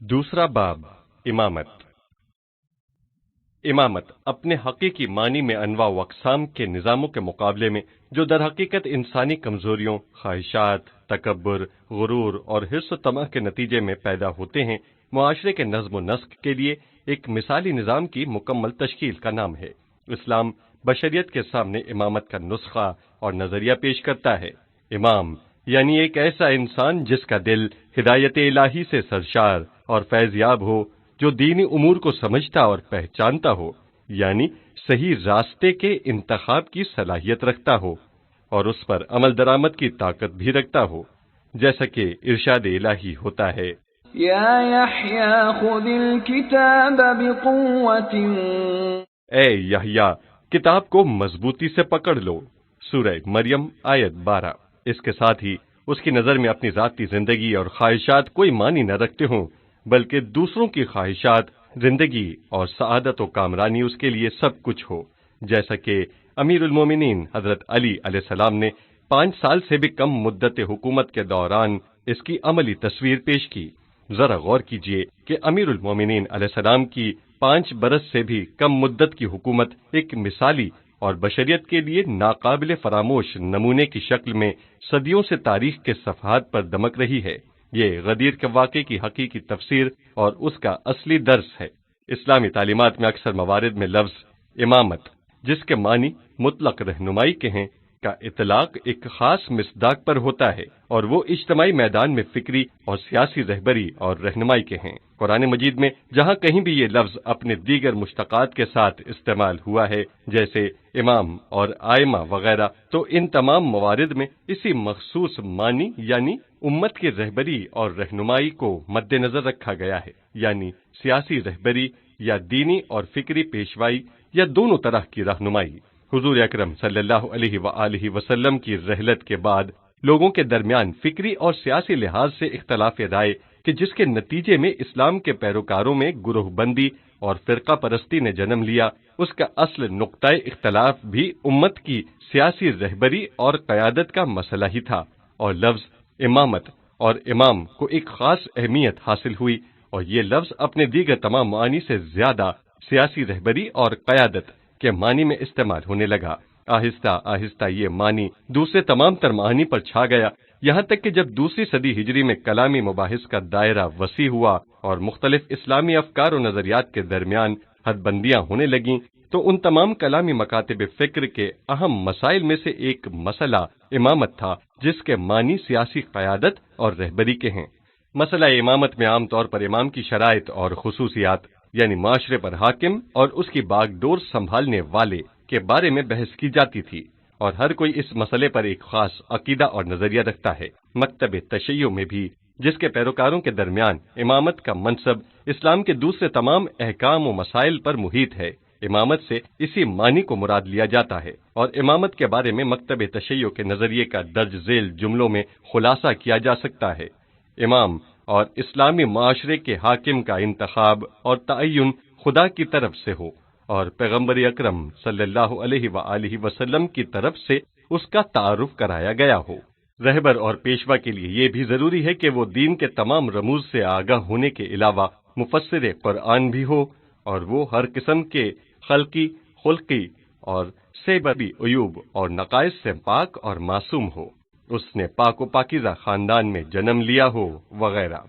دوسرا باب امامت۔ امامت اپنے حقیقی معنی میں انواع و اقسام کے نظاموں کے مقابلے میں جو در حقیقت انسانی کمزوریوں، خواہشات، تکبر، غرور اور حرص و طمع کے نتیجے میں پیدا ہوتے ہیں، معاشرے کے نظم و نسق کے لیے ایک مثالی نظام کی مکمل تشکیل کا نام ہے۔ اسلام بشریت کے سامنے امامت کا نسخہ اور نظریہ پیش کرتا ہے۔ امام یعنی ایک ایسا انسان جس کا دل ہدایت الہی سے سرشار اور فیض یاب ہو، جو دینی امور کو سمجھتا اور پہچانتا ہو، یعنی صحیح راستے کے انتخاب کی صلاحیت رکھتا ہو اور اس پر عمل درآمد کی طاقت بھی رکھتا ہو، جیسا کہ ارشاد الہی ہوتا ہے، یا یحییٰ خذ الکتاب بقوۃ، اے یحییٰ کتاب کو مضبوطی سے پکڑ لو، سورہ مریم آیت 12۔ اس کے ساتھ ہی اس کی نظر میں اپنی ذاتی زندگی اور خواہشات کوئی معنی نہ رکھتے ہوں، بلکہ دوسروں کی خواہشات، زندگی اور سعادت و کامرانی اس کے لیے سب کچھ ہو، جیسا کہ امیر المومنین حضرت علی علیہ السلام نے 5 سال سے بھی کم مدت حکومت کے دوران اس کی عملی تصویر پیش کی۔ ذرا غور کیجئے کہ امیر المومنین علیہ السلام کی 5 برس سے بھی کم مدت کی حکومت ایک مثالی اور بشریت کے لیے ناقابل فراموش نمونے کی شکل میں صدیوں سے تاریخ کے صفحات پر دمک رہی ہے۔ یہ غدیر کے واقعے کی حقیقی تفسیر اور اس کا اصلی درس ہے۔ اسلامی تعلیمات میں اکثر موارد میں لفظ امامت، جس کے معنی مطلق رہنمائی کے ہیں، کا اطلاق ایک خاص مصداق پر ہوتا ہے، اور وہ اجتماعی میدان میں فکری اور سیاسی رہبری اور رہنمائی کے ہیں۔ قرآن مجید میں جہاں کہیں بھی یہ لفظ اپنے دیگر مشتقات کے ساتھ استعمال ہوا ہے، جیسے امام اور آئمہ وغیرہ، تو ان تمام موارد میں اسی مخصوص معنی یعنی امت کی رہبری اور رہنمائی کو مد نظر رکھا گیا ہے، یعنی سیاسی رہبری یا دینی اور فکری پیشوائی یا دونوں طرح کی رہنمائی۔ حضور اکرم صلی اللہ علیہ وآلہ وسلم کی رحلت کے بعد لوگوں کے درمیان فکری اور سیاسی لحاظ سے اختلاف رائے کہ جس کے نتیجے میں اسلام کے پیروکاروں میں گروہ بندی اور فرقہ پرستی نے جنم لیا، اس کا اصل نقطۂ اختلاف بھی امت کی سیاسی رہبری اور قیادت کا مسئلہ ہی تھا، اور لفظ امامت اور امام کو ایک خاص اہمیت حاصل ہوئی، اور یہ لفظ اپنے دیگر تمام معانی سے زیادہ سیاسی رہبری اور قیادت کے معنی میں استعمال ہونے لگا۔ آہستہ آہستہ یہ معنی دوسرے تمام تر معانی پر چھا گیا، یہاں تک کہ جب دوسری صدی ہجری میں کلامی مباحث کا دائرہ وسیع ہوا اور مختلف اسلامی افکار و نظریات کے درمیان حد بندیاں ہونے لگیں، تو ان تمام کلامی مکاتب فکر کے اہم مسائل میں سے ایک مسئلہ امامت تھا، جس کے معنی سیاسی قیادت اور رہبری کے ہیں۔ مسئلہ امامت میں عام طور پر امام کی شرائط اور خصوصیات، یعنی معاشرے پر حاکم اور اس کی باغ ڈور سنبھالنے والے کے بارے میں بحث کی جاتی تھی، اور ہر کوئی اس مسئلے پر ایک خاص عقیدہ اور نظریہ رکھتا ہے۔ مکتب تشیع میں بھی، جس کے پیروکاروں کے درمیان امامت کا منصب اسلام کے دوسرے تمام احکام و مسائل پر محیط ہے، امامت سے اسی معنی کو مراد لیا جاتا ہے، اور امامت کے بارے میں مکتب تشیع کے نظریے کا درج ذیل جملوں میں خلاصہ کیا جا سکتا ہے۔ امام اور اسلامی معاشرے کے حاکم کا انتخاب اور تعین خدا کی طرف سے ہو، اور پیغمبر اکرم صلی اللہ علیہ وآلہ وسلم کی طرف سے اس کا تعارف کرایا گیا ہو۔ رہبر اور پیشوا کے لیے یہ بھی ضروری ہے کہ وہ دین کے تمام رموز سے آگاہ ہونے کے علاوہ مفسر قرآن بھی ہو، اور وہ ہر قسم کے خلقی، خلقی اور سببی عیوب اور نقائص سے پاک اور معصوم ہو، اس نے پاک و پاکیزہ خاندان میں جنم لیا ہو، وغیرہ۔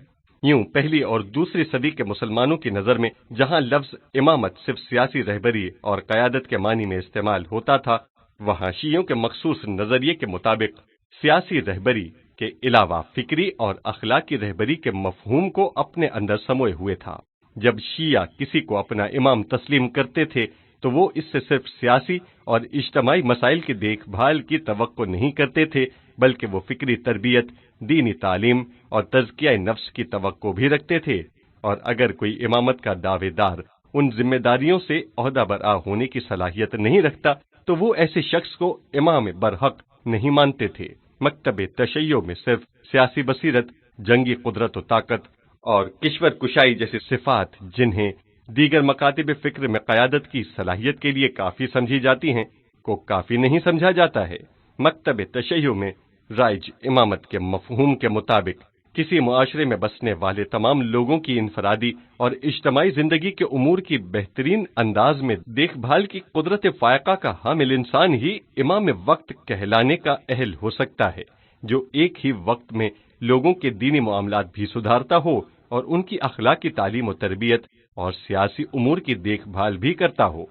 یوں پہلی اور دوسری صدی کے مسلمانوں کی نظر میں جہاں لفظ امامت صرف سیاسی رہبری اور قیادت کے معنی میں استعمال ہوتا تھا، وہاں شیعوں کے مخصوص نظریے کے مطابق سیاسی رہبری کے علاوہ فکری اور اخلاقی رہبری کے مفہوم کو اپنے اندر سموئے ہوئے تھا۔ جب شیعہ کسی کو اپنا امام تسلیم کرتے تھے تو وہ اس سے صرف سیاسی اور اجتماعی مسائل کی دیکھ بھال کی توقع نہیں کرتے تھے، بلکہ وہ فکری تربیت، دینی تعلیم اور تزکیہ نفس کی توقع بھی رکھتے تھے، اور اگر کوئی امامت کا دعوے دار ان ذمہ داریوں سے عہدہ برآ ہونے کی صلاحیت نہیں رکھتا تو وہ ایسے شخص کو امام برحق نہیں مانتے تھے۔ مکتب تشیع میں صرف سیاسی بصیرت، جنگی قدرت و طاقت اور کشور کشائی جیسی صفات، جنہیں دیگر مکاتب فکر میں قیادت کی صلاحیت کے لیے کافی سمجھی جاتی ہیں، کو کافی نہیں سمجھا جاتا ہے۔ مکتب تشیع میں رائج امامت کے مفہوم کے مطابق کسی معاشرے میں بسنے والے تمام لوگوں کی انفرادی اور اجتماعی زندگی کے امور کی بہترین انداز میں دیکھ بھال کی قدرت فائقہ کا حامل انسان ہی امام وقت کہلانے کا اہل ہو سکتا ہے، جو ایک ہی وقت میں لوگوں کے دینی معاملات بھی سدھارتا ہو اور ان کی اخلاقی تعلیم و تربیت اور سیاسی امور کی دیکھ بھال بھی کرتا ہو۔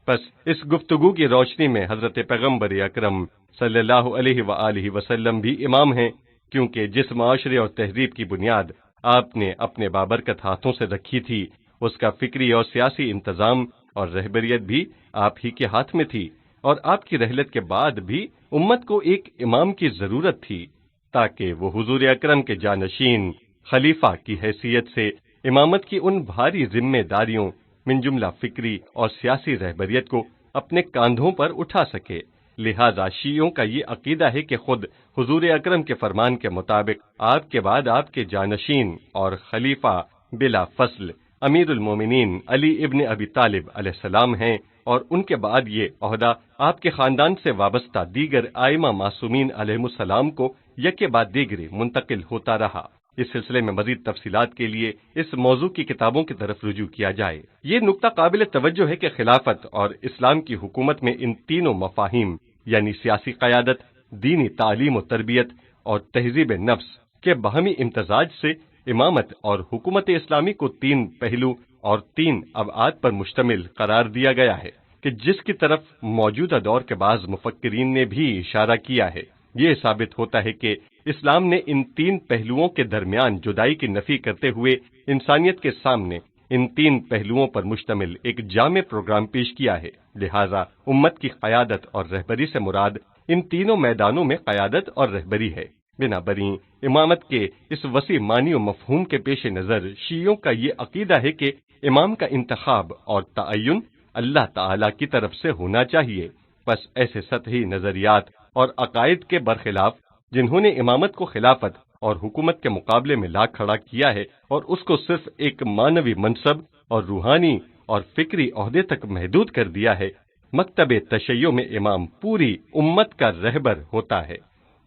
بس اس گفتگو کی روشنی میں حضرت پیغمبر اکرم صلی اللہ علیہ وآلہ وسلم بھی امام ہیں، کیونکہ جس معاشرے اور تہذیب کی بنیاد آپ نے اپنے بابرکت ہاتھوں سے رکھی تھی، اس کا فکری اور سیاسی انتظام اور رہبریت بھی آپ ہی کے ہاتھ میں تھی، اور آپ کی رحلت کے بعد بھی امت کو ایک امام کی ضرورت تھی، تاکہ وہ حضور اکرم کے جانشین خلیفہ کی حیثیت سے امامت کی ان بھاری ذمہ داریوں من جملہ فکری اور سیاسی رہبریت کو اپنے کاندھوں پر اٹھا سکے۔ لہذا شیعوں کا یہ عقیدہ ہے کہ خود حضور اکرم کے فرمان کے مطابق آپ کے بعد آپ کے جانشین اور خلیفہ بلا فصل امیر المومنین علی ابن ابی طالب علیہ السلام ہیں، اور ان کے بعد یہ عہدہ آپ کے خاندان سے وابستہ دیگر ائمہ معصومین علیہم السلام کو یکے بعد دیگرے منتقل ہوتا رہا۔ اس سلسلے میں مزید تفصیلات کے لیے اس موضوع کی کتابوں کی طرف رجوع کیا جائے۔ یہ نقطہ قابل توجہ ہے کہ خلافت اور اسلام کی حکومت میں ان تینوں مفاہیم یعنی سیاسی قیادت، دینی تعلیم و تربیت اور تہذیب نفس کے باہمی امتزاج سے امامت اور حکومت اسلامی کو تین پہلو اور تین ابعاد پر مشتمل قرار دیا گیا ہے، کہ جس کی طرف موجودہ دور کے بعض مفکرین نے بھی اشارہ کیا ہے۔ یہ ثابت ہوتا ہے کہ اسلام نے ان تین پہلوؤں کے درمیان جدائی کی نفی کرتے ہوئے انسانیت کے سامنے ان تین پہلوؤں پر مشتمل ایک جامع پروگرام پیش کیا ہے۔ لہذا امت کی قیادت اور رہبری سے مراد ان تینوں میدانوں میں قیادت اور رہبری ہے۔ بنابراین امامت کے اس وسیع معنی و مفہوم کے پیش نظر شیعوں کا یہ عقیدہ ہے کہ امام کا انتخاب اور تعین اللہ تعالی کی طرف سے ہونا چاہیے۔ بس ایسے سطحی نظریات اور عقائد کے برخلاف جنہوں نے امامت کو خلافت اور حکومت کے مقابلے میں لا کھڑا کیا ہے اور اس کو صرف ایک معنوی منصب اور روحانی اور فکری عہدے تک محدود کر دیا ہے، مکتب تشیع میں امام پوری امت کا رہبر ہوتا ہے،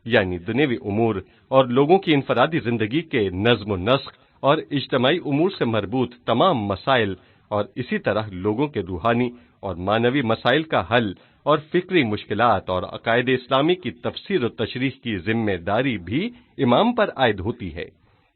یعنی دنیوی امور اور لوگوں کی انفرادی زندگی کے نظم و نسق اور اجتماعی امور سے مربوط تمام مسائل، اور اسی طرح لوگوں کے روحانی اور معنوی مسائل کا حل اور فکری مشکلات اور عقائد اسلامی کی تفسیر و تشریح کی ذمہ داری بھی امام پر عائد ہوتی ہے۔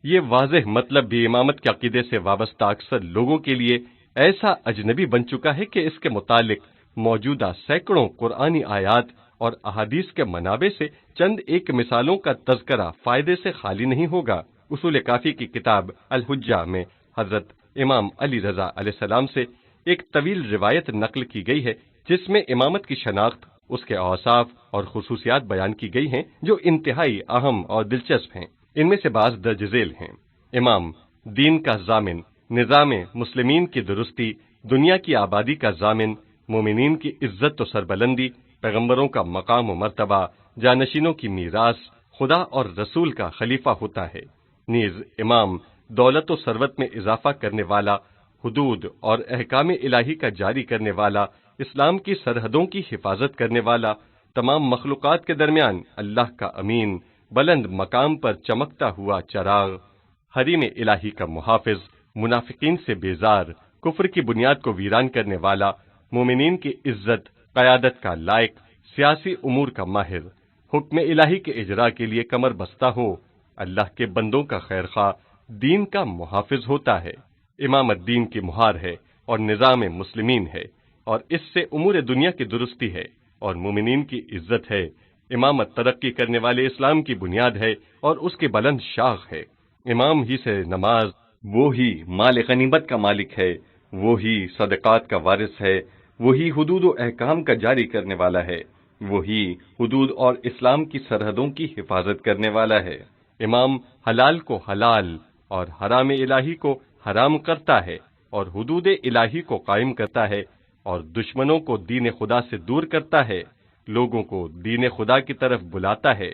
یہ واضح مطلب بھی امامت کے عقیدے سے وابستہ اکثر لوگوں کے لیے ایسا اجنبی بن چکا ہے کہ اس کے متعلق موجودہ سینکڑوں قرآنی آیات اور احادیث کے منابع سے چند ایک مثالوں کا تذکرہ فائدے سے خالی نہیں ہوگا۔ اصول کافی کی کتاب الحجہ میں حضرت امام علی رضا علیہ السلام سے ایک طویل روایت نقل کی گئی ہے، جس میں امامت کی شناخت، اس کے اوصاف اور خصوصیات بیان کی گئی ہیں جو انتہائی اہم اور دلچسپ ہیں۔ ان میں سے بعض درج ذیل ہیں: امام دین کا ضامن، نظام مسلمین کی درستی، دنیا کی آبادی کا ضامن، مومنین کی عزت و سربلندی، پیغمبروں کا مقام و مرتبہ، جانشینوں کی میراث، خدا اور رسول کا خلیفہ ہوتا ہے۔ نیز امام دولت و ثروت میں اضافہ کرنے والا، حدود اور احکام الہی کا جاری کرنے والا، اسلام کی سرحدوں کی حفاظت کرنے والا، تمام مخلوقات کے درمیان اللہ کا امین، بلند مقام پر چمکتا ہوا چراغ، حریم الہی کا محافظ، منافقین سے بیزار، کفر کی بنیاد کو ویران کرنے والا، مومنین کی عزت، قیادت کا لائق، سیاسی امور کا ماہر، حکم الہی کے اجرا کے لیے کمر بستہ ہو، اللہ کے بندوں کا خیر خواہ، دین کا محافظ ہوتا ہے۔ امامت دین کی مہار ہے اور نظام مسلمین ہے، اور اس سے امور دنیا کی درستی ہے اور مومنین کی عزت ہے۔ امامت ترقی کرنے والے اسلام کی بنیاد ہے اور اس کی بلند شاخ ہے۔ امام ہی سے نماز، وہی مال غنیمت کا مالک ہے، وہی صدقات کا وارث ہے، وہی حدود و احکام کا جاری کرنے والا ہے، وہی حدود اور اسلام کی سرحدوں کی حفاظت کرنے والا ہے۔ امام حلال کو حلال اور حرام الہی کو حرام کرتا ہے اور حدود الہی کو قائم کرتا ہے اور دشمنوں کو دین خدا سے دور کرتا ہے، لوگوں کو دین خدا کی طرف بلاتا ہے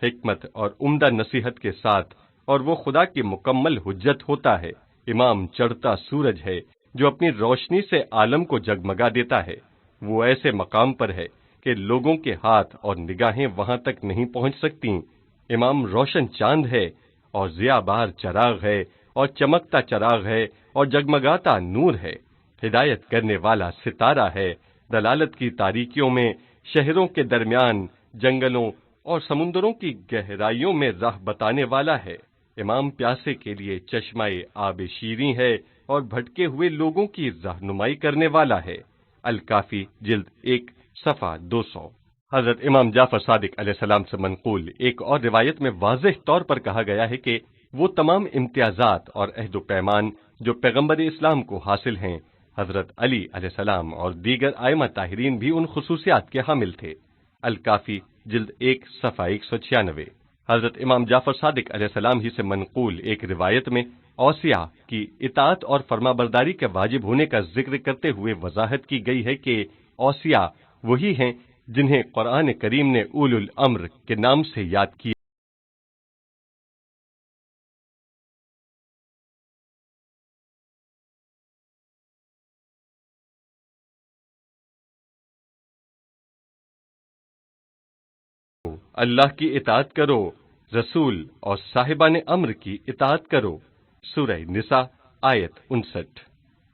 حکمت اور عمدہ نصیحت کے ساتھ، اور وہ خدا کی مکمل حجت ہوتا ہے۔ امام چڑھتا سورج ہے جو اپنی روشنی سے عالم کو جگمگا دیتا ہے، وہ ایسے مقام پر ہے کہ لوگوں کے ہاتھ اور نگاہیں وہاں تک نہیں پہنچ سکتی۔ امام روشن چاند ہے اور ضیابار چراغ ہے اور چمکتا چراغ ہے اور جگمگاتا نور ہے، ہدایت کرنے والا ستارہ ہے، دلالت کی تاریکیوں میں، شہروں کے درمیان، جنگلوں اور سمندروں کی گہرائیوں میں راہ بتانے والا ہے۔ امام پیاسے کے لیے چشمہ آب شیریں ہے اور بھٹکے ہوئے لوگوں کی رہنمائی کرنے والا ہے۔ الکافی جلد 1 صفحہ 200۔ حضرت امام جعفر صادق علیہ السلام سے منقول ایک اور روایت میں واضح طور پر کہا گیا ہے کہ وہ تمام امتیازات اور عہد و پیمان جو پیغمبر اسلام کو حاصل ہیں، حضرت علی علیہ السلام اور دیگر ائمہ طاہرین بھی ان خصوصیات کے حامل تھے۔ الکافی جلد 1 صفحہ 196۔ حضرت امام جعفر صادق علیہ السلام ہی سے منقول ایک روایت میں اوصیاء کی اطاعت اور فرما برداری کے واجب ہونے کا ذکر کرتے ہوئے وضاحت کی گئی ہے کہ اوصیاء وہی ہیں جنہیں قرآن کریم نے اولو الامر کے نام سے یاد کیا۔ اللہ کی اطاعت کرو، رسول اور صاحبان امر کی اطاعت کرو۔ سورہ نساء آیت 59۔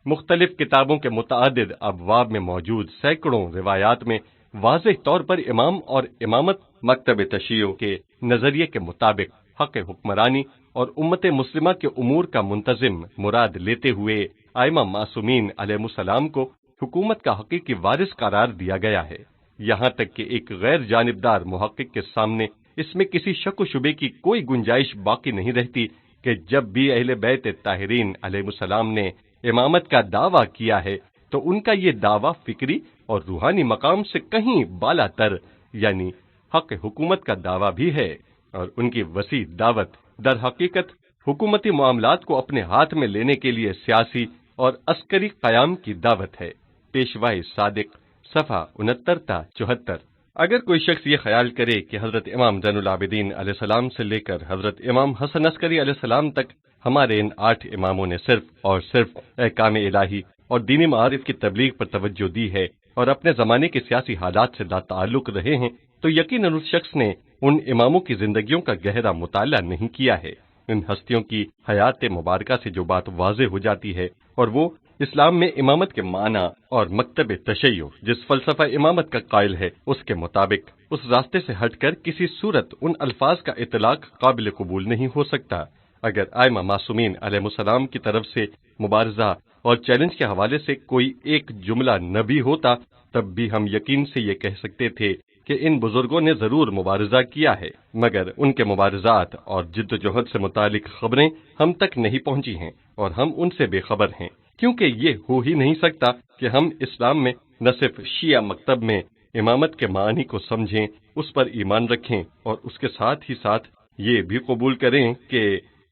مختلف کتابوں کے متعدد ابواب میں موجود سینکڑوں روایات میں واضح طور پر امام اور امامت مکتب تشیع کے نظریے کے مطابق حق حکمرانی اور امت مسلمہ کے امور کا منتظم مراد لیتے ہوئے ائمہ معصومین علیہ السلام کو حکومت کا حقیقی وارث قرار دیا گیا ہے، یہاں تک کہ ایک غیر جانبدار محقق کے سامنے اس میں کسی شک و شبے کی کوئی گنجائش باقی نہیں رہتی کہ جب بھی اہل بیت طاہرین علیہ السلام نے امامت کا دعویٰ کیا ہے تو ان کا یہ دعویٰ فکری اور روحانی مقام سے کہیں بالا تر یعنی حق حکومت کا دعویٰ بھی ہے، اور ان کی وسیع دعوت در حقیقت حکومتی معاملات کو اپنے ہاتھ میں لینے کے لیے سیاسی اور عسکری قیام کی دعوت ہے۔ پیشوائے صادق صفحہ 69 تا 74۔ اگر کوئی شخص یہ خیال کرے کہ حضرت امام زین العابدین علیہ السلام سے لے کر حضرت امام حسن عسکری علیہ السلام تک ہمارے ان 8 اماموں نے صرف اور صرف احکام الہی اور دینی معارف کی تبلیغ پر توجہ دی ہے اور اپنے زمانے کے سیاسی حالات سے لا تعلق رہے ہیں، تو یقیناً اس شخص نے ان اماموں کی زندگیوں کا گہرا مطالعہ نہیں کیا ہے۔ ان ہستیوں کی حیات مبارکہ سے جو بات واضح ہو جاتی ہے اور وہ اسلام میں امامت کے معنی اور مکتب تشیع جس فلسفہ امامت کا قائل ہے اس کے مطابق اس راستے سے ہٹ کر کسی صورت ان الفاظ کا اطلاق قابل قبول نہیں ہو سکتا۔ اگر ائمہ معصومین علیہ السلام کی طرف سے مبارزہ اور چیلنج کے حوالے سے کوئی ایک جملہ نہ بھی ہوتا تب بھی ہم یقین سے یہ کہہ سکتے تھے کہ ان بزرگوں نے ضرور مبارزہ کیا ہے، مگر ان کے مبارزات اور جد و جہد سے متعلق خبریں ہم تک نہیں پہنچی ہیں اور ہم ان سے بے خبر ہیں، کیونکہ یہ ہو ہی نہیں سکتا کہ ہم اسلام میں نہ صرف شیعہ مکتب میں امامت کے معنی کو سمجھیں، اس پر ایمان رکھیں اور اس کے ساتھ ہی ساتھ یہ بھی قبول کریں کہ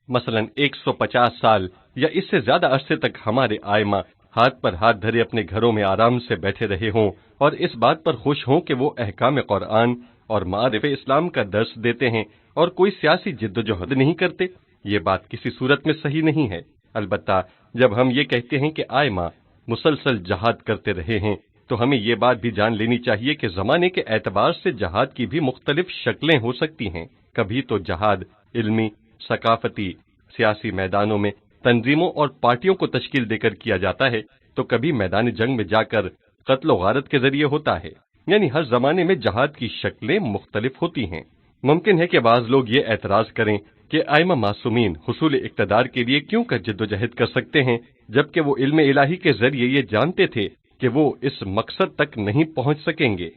مثلا 150 سال یا اس سے زیادہ عرصے تک ہمارے ائمہ ہاتھ پر ہاتھ دھرے اپنے گھروں میں آرام سے بیٹھے رہے ہوں اور اس بات پر خوش ہوں کہ وہ احکام قرآن اور معارف اسلام کا درس دیتے ہیں اور کوئی سیاسی جد و جہد نہیں کرتے، یہ بات کسی صورت میں صحیح نہیں ہے۔ البتہ جب ہم یہ کہتے ہیں کہ ائمہ مسلسل جہاد کرتے رہے ہیں تو ہمیں یہ بات بھی جان لینی چاہیے کہ زمانے کے اعتبار سے جہاد کی بھی مختلف شکلیں ہو سکتی ہیں۔ کبھی تو جہاد علمی، ثقافتی، سیاسی میدانوں میں تنظیموں اور پارٹیوں کو تشکیل دے کر کیا جاتا ہے، تو کبھی میدان جنگ میں جا کر قتل و غارت کے ذریعے ہوتا ہے، یعنی ہر زمانے میں جہاد کی شکلیں مختلف ہوتی ہیں۔ ممکن ہے کہ بعض لوگ یہ اعتراض کریں کہ ائمہ معصومین حصول اقتدار کے لیے کیوں کر جد و جہد کر سکتے ہیں جبکہ وہ علم الہی کے ذریعے یہ جانتے تھے کہ وہ اس مقصد تک نہیں پہنچ سکیں گے۔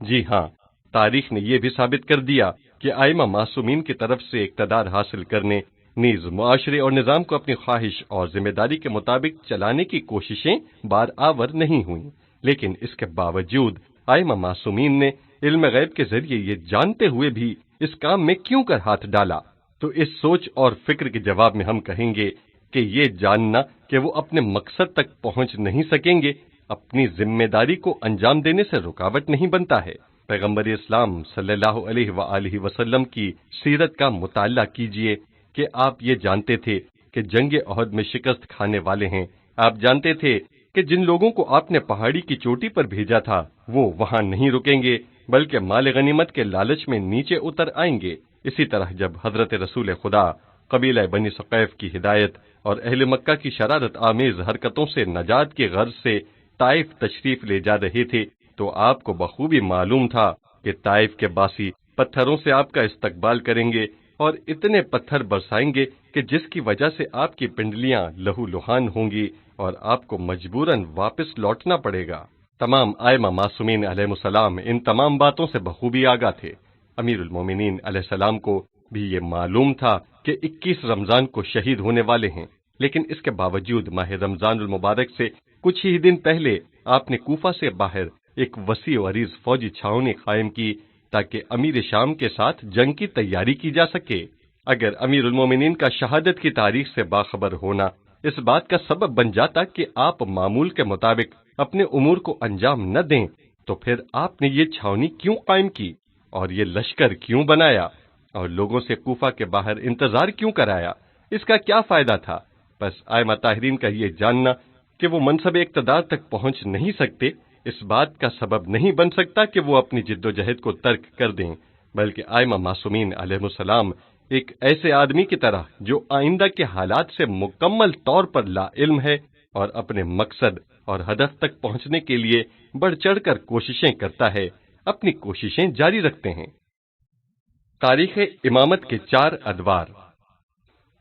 جی ہاں، تاریخ نے یہ بھی ثابت کر دیا کہ ائمہ معصومین کی طرف سے اقتدار حاصل کرنے نیز معاشرے اور نظام کو اپنی خواہش اور ذمہ داری کے مطابق چلانے کی کوششیں بار آور نہیں ہوئیں، لیکن اس کے باوجود ائمہ معصومین نے علم غیب کے ذریعے یہ جانتے ہوئے بھی اس کام میں کیوں کر ہاتھ ڈالا؟ تو اس سوچ اور فکر کے جواب میں ہم کہیں گے کہ یہ جاننا کہ وہ اپنے مقصد تک پہنچ نہیں سکیں گے اپنی ذمہ داری کو انجام دینے سے رکاوٹ نہیں بنتا ہے۔ پیغمبر اسلام صلی اللہ علیہ وآلہ وسلم کی سیرت کا مطالعہ کیجئے کہ آپ یہ جانتے تھے کہ جنگ احد میں شکست کھانے والے ہیں، آپ جانتے تھے کہ جن لوگوں کو آپ نے پہاڑی کی چوٹی پر بھیجا تھا وہ وہاں نہیں رکیں گے بلکہ مال غنیمت کے لالچ میں نیچے اتر آئیں گے۔ اسی طرح جب حضرت رسول خدا قبیلہ بنی ثقیف کی ہدایت اور اہل مکہ کی شرارت آمیز حرکتوں سے نجات کی غرض سے طائف تشریف لے جا رہے تھے، تو آپ کو بخوبی معلوم تھا کہ طائف کے باسی پتھروں سے آپ کا استقبال کریں گے اور اتنے پتھر برسائیں گے کہ جس کی وجہ سے آپ کی پنڈلیاں لہو لہان ہوں گی اور آپ کو مجبوراً واپس لوٹنا پڑے گا۔ تمام ائمہ معصومین علیہ السلام ان تمام باتوں سے بخوبی آگاہ تھے۔ امیر المومنین علیہ السلام کو بھی یہ معلوم تھا کہ 21 رمضان کو شہید ہونے والے ہیں، لیکن اس کے باوجود ماہ رمضان المبارک سے کچھ ہی دن پہلے آپ نے کوفہ سے باہر ایک وسیع و عریض فوجی چھاؤنی قائم کی تاکہ امیر شام کے ساتھ جنگ کی تیاری کی جا سکے۔ اگر امیر المومنین کا شہادت کی تاریخ سے باخبر ہونا اس بات کا سبب بن جاتا کہ آپ معمول کے مطابق اپنے امور کو انجام نہ دیں، تو پھر آپ نے یہ چھاؤنی کیوں قائم کی اور یہ لشکر کیوں بنایا اور لوگوں سے کوفہ کے باہر انتظار کیوں کرایا؟ اس کا کیا فائدہ تھا؟ بس ائمہ طاہرین کا یہ جاننا کہ وہ منصب اقتدار تک پہنچ نہیں سکتے اس بات کا سبب نہیں بن سکتا کہ وہ اپنی جد و جہد کو ترک کر دیں، بلکہ ائمہ معصومین علیہ السلام ایک ایسے آدمی کی طرح جو آئندہ کے حالات سے مکمل طور پر لا علم ہے اور اپنے مقصد اور ہدف تک پہنچنے کے لیے بڑھ چڑھ کر کوششیں کرتا ہے، اپنی کوششیں جاری رکھتے ہیں۔ تاریخ امامت کے 4 ادوار۔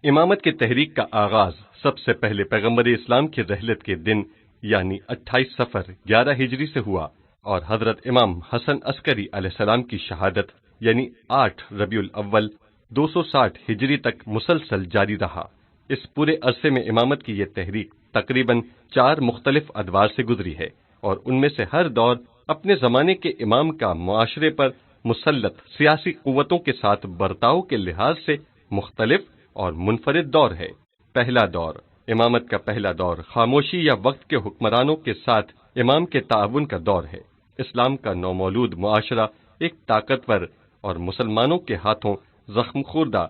امامت کی تحریک کا آغاز سب سے پہلے پیغمبر اسلام کی رحلت کے دن یعنی 28 صفر 11 ہجری سے ہوا اور حضرت امام حسن عسکری علیہ السلام کی شہادت یعنی 8 ربیع الاول 260 ہجری تک مسلسل جاری رہا۔ اس پورے عرصے میں امامت کی یہ تحریک تقریباً 4 مختلف ادوار سے گزری ہے اور ان میں سے ہر دور اپنے زمانے کے امام کا معاشرے پر مسلط سیاسی قوتوں کے ساتھ برتاؤ کے لحاظ سے مختلف اور منفرد دور ہے۔ پہلا دور، امامت کا پہلا دور خاموشی یا وقت کے حکمرانوں کے ساتھ امام کے تعاون کا دور ہے۔ اسلام کا نومولود معاشرہ ایک طاقتور اور مسلمانوں کے ہاتھوں زخم خوردہ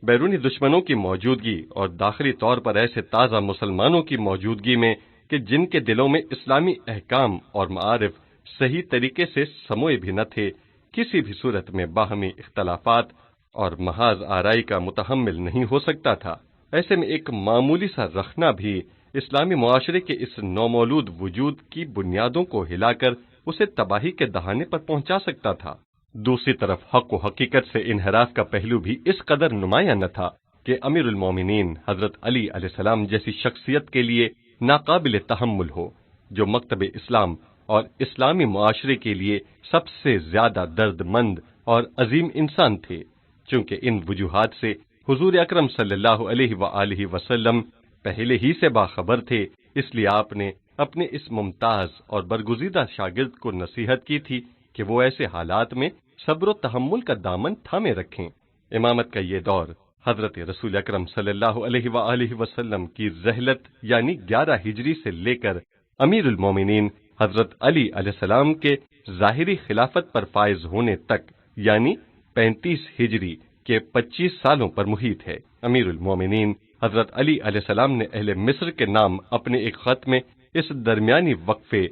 بیرونی دشمنوں کی موجودگی اور داخلی طور پر ایسے تازہ مسلمانوں کی موجودگی میں کہ جن کے دلوں میں اسلامی احکام اور معارف صحیح طریقے سے سموئے بھی نہ تھے، کسی بھی صورت میں باہمی اختلافات اور محاذ آرائی کا متحمل نہیں ہو سکتا تھا۔ ایسے میں ایک معمولی سا رخنہ بھی اسلامی معاشرے کے اس نومولود وجود کی بنیادوں کو ہلا کر اسے تباہی کے دہانے پر پہنچا سکتا تھا۔ دوسری طرف حق و حقیقت سے انحراف کا پہلو بھی اس قدر نمایاں نہ تھا کہ امیر المومنین حضرت علی علیہ السلام جیسی شخصیت کے لیے ناقابل تحمل ہو، جو مکتب اسلام اور اسلامی معاشرے کے لیے سب سے زیادہ درد مند اور عظیم انسان تھے۔ چونکہ ان وجوہات سے حضور اکرم صلی اللہ علیہ وآلہ وسلم پہلے ہی سے باخبر تھے، اس لیے آپ نے اپنے اس ممتاز اور برگزیدہ شاگرد کو نصیحت کی تھی کہ وہ ایسے حالات میں صبر و تحمل کا دامن تھامے رکھیں۔ امامت کا یہ دور حضرت رسول اکرم صلی اللہ علیہ وآلہ وسلم کی رحلت یعنی 11 ہجری سے لے کر امیر المومنین حضرت علی علیہ السلام کے ظاہری خلافت پر فائز ہونے تک یعنی 35 ہجری کے 25 سالوں پر محیط ہے۔ امیر المومنین حضرت علی علیہ السلام نے اہل مصر کے نام اپنے ایک خط میں اس درمیانی وقفے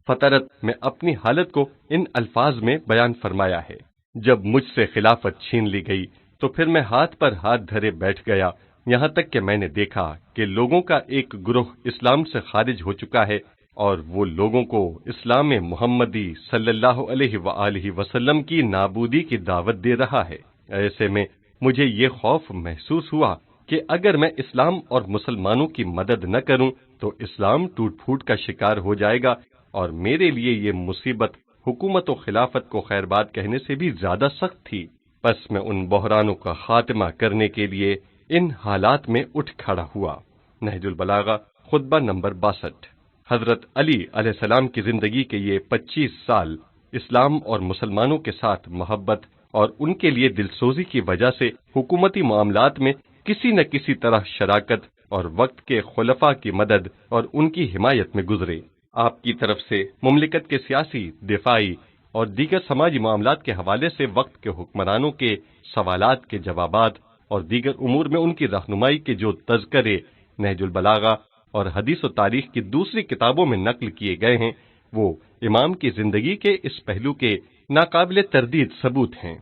فترت میں اپنی حالت کو ان الفاظ میں بیان فرمایا ہے: جب مجھ سے خلافت چھین لی گئی تو پھر میں ہاتھ پر ہاتھ دھرے بیٹھ گیا، یہاں تک کہ میں نے دیکھا کہ لوگوں کا ایک گروہ اسلام سے خارج ہو چکا ہے اور وہ لوگوں کو اسلام محمدی صلی اللہ علیہ وآلہ وسلم کی نابودی کی دعوت دے رہا ہے۔ ایسے میں مجھے یہ خوف محسوس ہوا کہ اگر میں اسلام اور مسلمانوں کی مدد نہ کروں تو اسلام ٹوٹ پھوٹ کا شکار ہو جائے گا اور میرے لیے یہ مصیبت حکومت و خلافت کو خیر بات کہنے سے بھی زیادہ سخت تھی۔ بس میں ان بحرانوں کا خاتمہ کرنے کے لیے ان حالات میں اٹھ کھڑا ہوا۔ نہج البلاغہ خطبہ نمبر 62۔ حضرت علی علیہ السلام کی زندگی کے یہ 25 سال اسلام اور مسلمانوں کے ساتھ محبت اور ان کے لیے دلسوزی کی وجہ سے حکومتی معاملات میں کسی نہ کسی طرح شراکت اور وقت کے خلفاء کی مدد اور ان کی حمایت میں گزرے۔ آپ کی طرف سے مملکت کے سیاسی، دفاعی اور دیگر سماجی معاملات کے حوالے سے وقت کے حکمرانوں کے سوالات کے جوابات اور دیگر امور میں ان کی رہنمائی کے جو تذکرے نہج البلاغہ اور حدیث و تاریخ کی دوسری کتابوں میں نقل کیے گئے ہیں، وہ امام کی زندگی کے اس پہلو کے ناقابل تردید ثبوت ہیں۔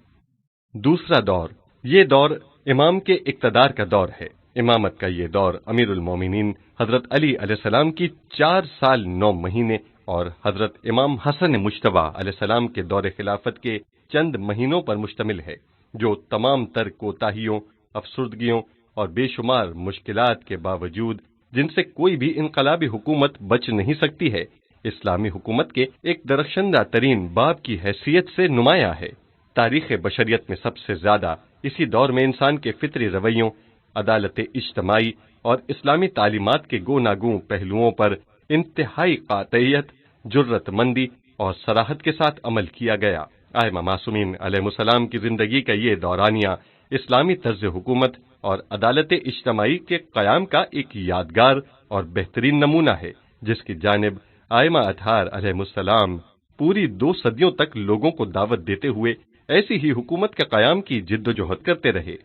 دوسرا دور، یہ دور امام کے اقتدار کا دور ہے۔ امامت کا یہ دور امیر المومنین حضرت علی علیہ السلام کی 4 سال 9 مہینے اور حضرت امام حسن مجتبی علیہ السلام کے دور خلافت کے چند مہینوں پر مشتمل ہے، جو تمام تر کوتاہیوں، افسردگیوں اور بے شمار مشکلات کے باوجود، جن سے کوئی بھی انقلابی حکومت بچ نہیں سکتی ہے، اسلامی حکومت کے ایک درخشندہ ترین باب کی حیثیت سے نمایاں ہے۔ تاریخ بشریت میں سب سے زیادہ اسی دور میں انسان کے فطری رویوں، عدالت اجتماعی اور اسلامی تعلیمات کے گو ناگوں پہلوؤں پر انتہائی قاطعیت، جرات مندی اور صراحت کے ساتھ عمل کیا گیا۔ ائمہ معصومین علیہ السلام کی زندگی کا یہ دورانیہ اسلامی طرز حکومت اور عدالت اجتماعی کے قیام کا ایک یادگار اور بہترین نمونہ ہے، جس کی جانب ائمہ اطہار علیہ السلام پوری 2 صدیوں تک لوگوں کو دعوت دیتے ہوئے ایسی ہی حکومت کے قیام کی جد و جہد کرتے رہے۔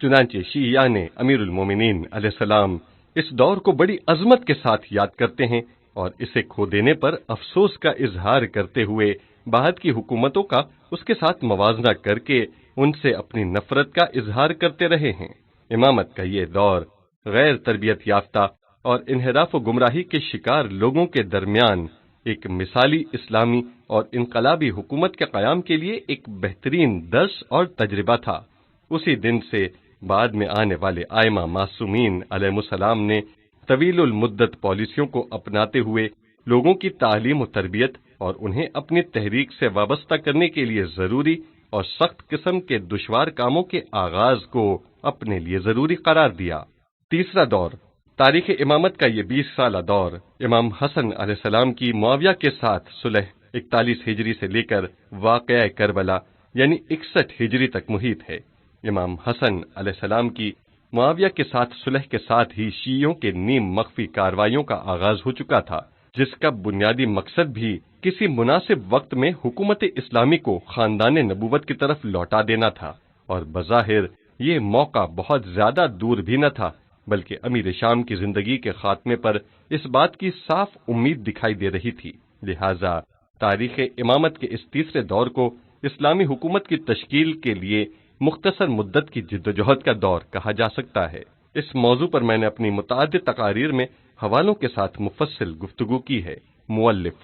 چنانچہ شیعیان امیر المومنین علیہ السلام اس دور کو بڑی عظمت کے ساتھ یاد کرتے ہیں اور اسے کھو دینے پر افسوس کا اظہار کرتے ہوئے بعد کی حکومتوں کا اس کے ساتھ موازنہ کر کے ان سے اپنی نفرت کا اظہار کرتے رہے ہیں۔ امامت کا یہ دور غیر تربیت یافتہ اور انحراف و گمراہی کے شکار لوگوں کے درمیان ایک مثالی اسلامی اور انقلابی حکومت کے قیام کے لیے ایک بہترین درس اور تجربہ تھا۔ اسی دن سے بعد میں آنے والے ائمہ معصومین علیہ السلام نے طویل المدت پالیسیوں کو اپناتے ہوئے لوگوں کی تعلیم و تربیت اور انہیں اپنی تحریک سے وابستہ کرنے کے لیے ضروری اور سخت قسم کے دشوار کاموں کے آغاز کو اپنے لیے ضروری قرار دیا۔ تیسرا دور، تاریخ امامت کا یہ 20 سالہ دور امام حسن علیہ السلام کی معاویہ کے ساتھ صلح 41 ہجری سے لے کر واقعہ کربلا یعنی 61 ہجری تک محیط ہے۔ امام حسن علیہ السلام کی معاویہ کے ساتھ صلح کے ساتھ ہی شیعوں کے نیم مخفی کارروائیوں کا آغاز ہو چکا تھا، جس کا بنیادی مقصد بھی کسی مناسب وقت میں حکومت اسلامی کو خاندان نبوت کی طرف لوٹا دینا تھا، اور بظاہر یہ موقع بہت زیادہ دور بھی نہ تھا، بلکہ امیر شام کی زندگی کے خاتمے پر اس بات کی صاف امید دکھائی دے رہی تھی۔ لہذا تاریخ امامت کے اس تیسرے دور کو اسلامی حکومت کی تشکیل کے لیے مختصر مدت کی جدوجہد کا دور کہا جا سکتا ہے۔ اس موضوع پر میں نے اپنی متعدد تقاریر میں حوالوں کے ساتھ مفصل گفتگو کی ہے۔ مؤلف،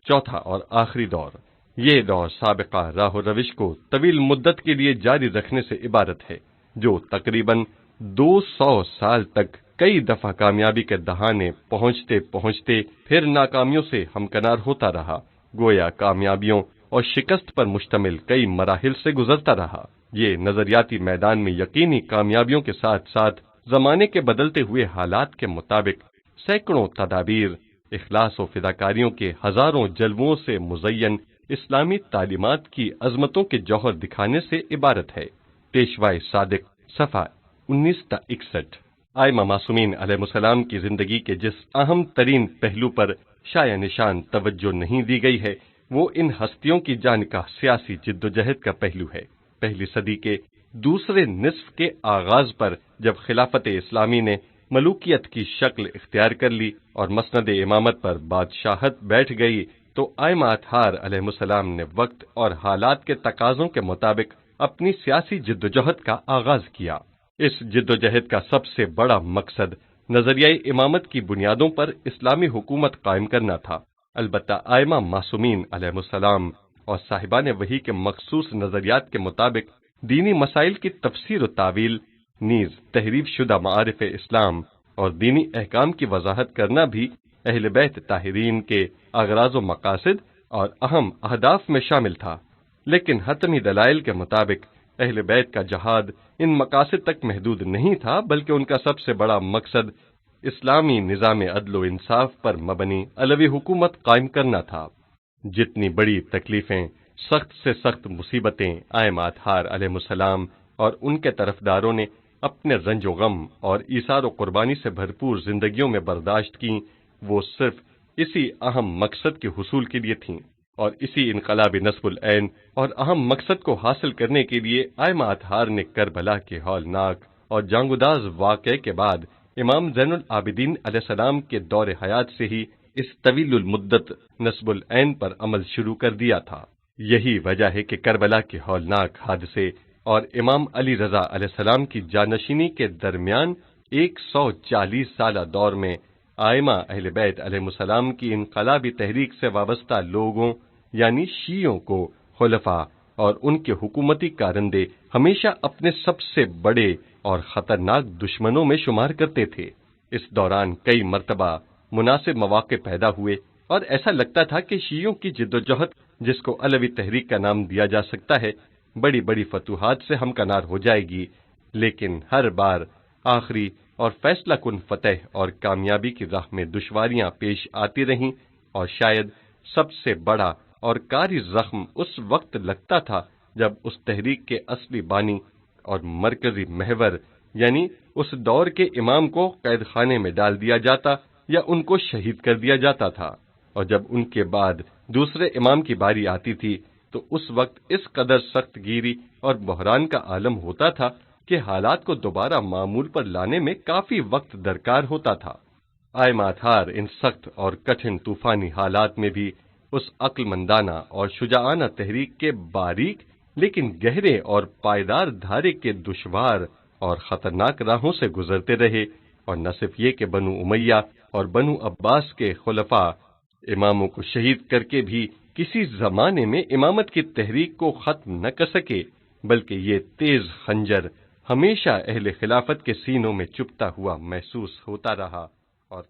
چوتھا اور آخری دور، یہ دور سابقہ راہ و روش کو طویل مدت کے لیے جاری رکھنے سے عبارت ہے، جو تقریباً 200 سال تک کئی دفعہ کامیابی کے دہانے پہنچتے پہنچتے پھر ناکامیوں سے ہمکنار ہوتا رہا، گویا کامیابیوں اور شکست پر مشتمل کئی مراحل سے گزرتا رہا۔ یہ نظریاتی میدان میں یقینی کامیابیوں کے ساتھ ساتھ زمانے کے بدلتے ہوئے حالات کے مطابق سینکڑوں تدابیر، اخلاص و فداکاریوں کے ہزاروں جلووں سے مزین اسلامی تعلیمات کی عظمتوں کے جوہر دکھانے سے عبارت ہے۔ پیشوائے صادق، صفحہ 19 تا 61۔ ائمہ معصومین علیہ السلام کی زندگی کے جس اہم ترین پہلو پر شایع نشان توجہ نہیں دی گئی ہے، وہ ان ہستیوں کی جانکاہ سیاسی جدوجہد کا پہلو ہے۔ پہلی صدی کے دوسرے نصف کے آغاز پر جب خلافت اسلامی نے ملوکیت کی شکل اختیار کر لی اور مسند امامت پر بادشاہت بیٹھ گئی، تو ائمہ اطہار علیہ السلام نے وقت اور حالات کے تقاضوں کے مطابق اپنی سیاسی جدوجہد کا آغاز کیا۔ اس جدوجہد کا سب سے بڑا مقصد نظریہ امامت کی بنیادوں پر اسلامی حکومت قائم کرنا تھا۔ البتہ ائمہ معصومین علیہ السلام اور صاحبان وحی کے مخصوص نظریات کے مطابق دینی مسائل کی تفسیر و تعویل، نیز تحریف شدہ معارف اسلام اور دینی احکام کی وضاحت کرنا بھی اہل بیت طاہرین کے اغراض و مقاصد اور اہم اہداف میں شامل تھا۔ لیکن حتمی دلائل کے مطابق اہل بیت کا جہاد ان مقاصد تک محدود نہیں تھا، بلکہ ان کا سب سے بڑا مقصد اسلامی نظام عدل و انصاف پر مبنی علوی حکومت قائم کرنا تھا۔ جتنی بڑی تکلیفیں، سخت سے سخت مصیبتیں ائمہ اطہار علیہ السلام اور ان کے طرفداروں نے اپنے رنج و غم اور ایثار و قربانی سے بھرپور زندگیوں میں برداشت کیں، وہ صرف اسی اہم مقصد کے حصول کے لیے تھیں، اور اسی انقلابی نصب العین اور اہم مقصد کو حاصل کرنے کے لیے ائمہ اطہار نے کربلا کے ہولناک اور جانگوداز واقعے کے بعد امام زین العابدین علیہ السلام کے دور حیات سے ہی اس طویل المدت نصب العین پر عمل شروع کر دیا تھا۔ یہی وجہ ہے کہ کربلا کے ہولناک حادثے اور امام علی رضا علیہ السلام کی جانشینی کے درمیان 140 سالہ دور میں آئمہ اہل بیت علیہ السلام کی انقلابی تحریک سے وابستہ لوگوں یعنی شیعوں کو خلفاء اور ان کے حکومتی کارندے ہمیشہ اپنے سب سے بڑے اور خطرناک دشمنوں میں شمار کرتے تھے۔ اس دوران کئی مرتبہ مناسب مواقع پیدا ہوئے اور ایسا لگتا تھا کہ شیعوں کی جدوجہد، جس کو علوی تحریک کا نام دیا جا سکتا ہے، بڑی بڑی فتوحات سے ہمکنار ہو جائے گی، لیکن ہر بار آخری اور فیصلہ کن فتح اور کامیابی کی راہ میں دشواریاں پیش آتی رہیں، اور شاید سب سے بڑا اور کاری زخم اس وقت لگتا تھا جب اس تحریک کے اصلی بانی اور مرکزی محور یعنی اس دور کے امام کو قید خانے میں ڈال دیا جاتا یا ان کو شہید کر دیا جاتا تھا، اور جب ان کے بعد دوسرے امام کی باری آتی تھی تو اس وقت اس قدر سخت گیری اور بحران کا عالم ہوتا تھا کہ حالات کو دوبارہ معمول پر لانے میں کافی وقت درکار ہوتا تھا۔ آئمہ اطہار ان سخت اور کٹھن طوفانی حالات میں بھی اس عقل مندانہ اور شجاعانہ تحریک کے باریک لیکن گہرے اور پائیدار دھارے کے دشوار اور خطرناک راہوں سے گزرتے رہے، اور نہ صرف یہ کہ بنو امیہ اور بنو عباس کے خلفاء اماموں کو شہید کر کے بھی کسی زمانے میں امامت کی تحریک کو ختم نہ کر سکے، بلکہ یہ تیز خنجر ہمیشہ اہل خلافت کے سینوں میں چبھتا ہوا محسوس ہوتا رہا اور